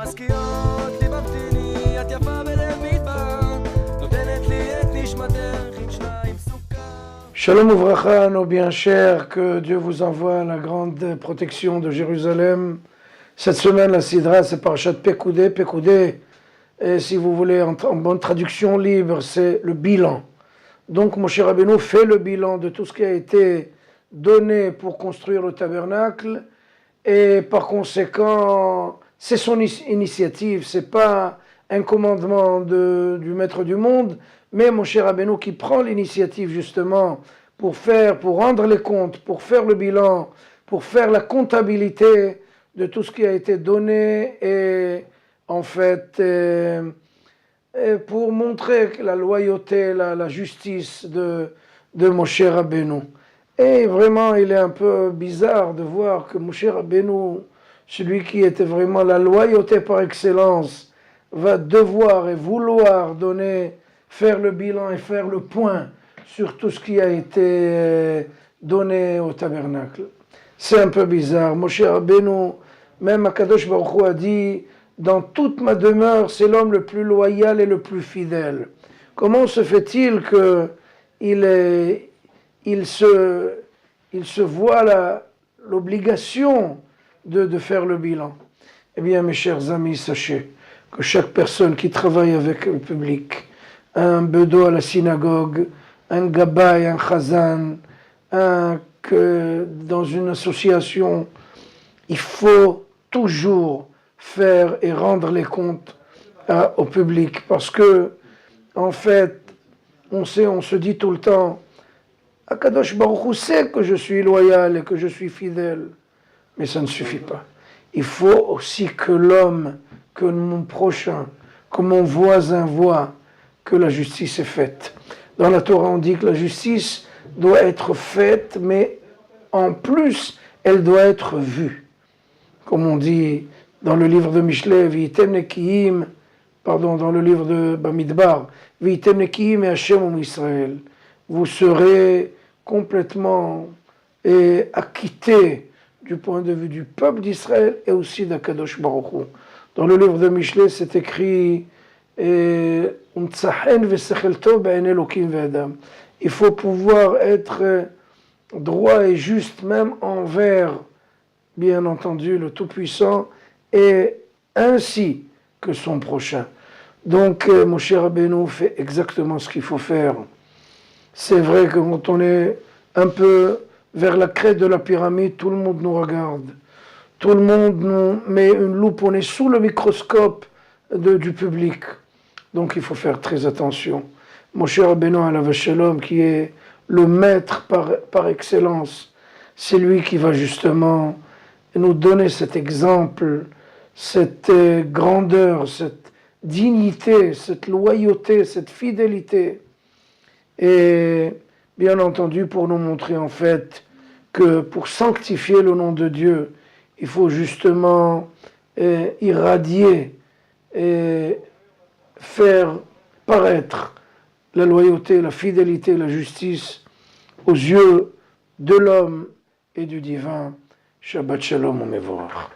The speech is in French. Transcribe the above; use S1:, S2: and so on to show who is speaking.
S1: מזכירות לי ממתיני, את יפה בלב מדבר, נותנת לי את נשמתך עם שניים סוכר.
S2: Shalom Ouvracha, nos bien chers, que Dieu vous envoie la grande protection de Jérusalem. Cette semaine, la Sidra, c'est Parashat Pekoudé. Pekoudé, si vous voulez, en bonne traduction libre, c'est le bilan. Donc, Moshe Rabbeinu fait le bilan de tout ce qui a été donné pour construire le tabernacle, et par conséquent, c'est son initiative, c'est pas un commandement du maître du monde, mais Moshe Rabbeinu qui prend l'initiative justement pour rendre les comptes, pour faire le bilan, pour faire la comptabilité de tout ce qui a été donné, et en fait, et pour montrer la loyauté, la justice de Moshe Rabbeinu. Et vraiment, il est un peu bizarre de voir que Moshe Rabbeinu, celui qui était vraiment la loyauté par excellence, va devoir et vouloir faire le bilan et faire le point sur tout ce qui a été donné au tabernacle. C'est un peu bizarre. Moshe Rabbeinu, même Akadosh Baruch Hu a dit, dans toute ma demeure, c'est l'homme le plus loyal et le plus fidèle. Comment se fait-il qu'il se voit l'obligation de faire le bilan? Eh bien, mes chers amis, sachez que chaque personne qui travaille avec le public, un bedo à la synagogue, un gabay, un chazan, dans une association, il faut toujours faire et rendre les comptes au public, parce que, en fait, on se dit tout le temps, Akadosh Baruch Hu sait que je suis loyal et que je suis fidèle, mais ça ne suffit pas. Il faut aussi que l'homme, que mon prochain, que mon voisin voit que la justice est faite. Dans la Torah, on dit que la justice doit être faite, mais en plus, elle doit être vue. Comme on dit dans le livre de Mishlei, V'item nekiim, dans le livre de Bamidbar, V'item nekiim et Hashem Israël. Vous serez complètement acquittés du point de vue du peuple d'Israël et aussi d'Akadosh Baruch Hu. Dans le livre de Mishlei, c'est écrit il faut pouvoir être droit et juste même envers, bien entendu, le Tout-Puissant, et ainsi que son prochain. Donc, Moshe Rabbeinu fait exactement ce qu'il faut faire. C'est vrai que quand on est un peu vers la crête de la pyramide, tout le monde nous regarde. Tout le monde nous met une loupe, on est sous le microscope du public. Donc il faut faire très attention. Moshe Rabbeinu alav shalom, qui est le maître par excellence, c'est lui qui va justement nous donner cet exemple, cette grandeur, cette dignité, cette loyauté, cette fidélité. Et bien entendu, pour nous montrer en fait que pour sanctifier le nom de Dieu, il faut justement irradier et faire paraître la loyauté, la fidélité, la justice aux yeux de l'homme et du divin. Shabbat Shalom Umevorach.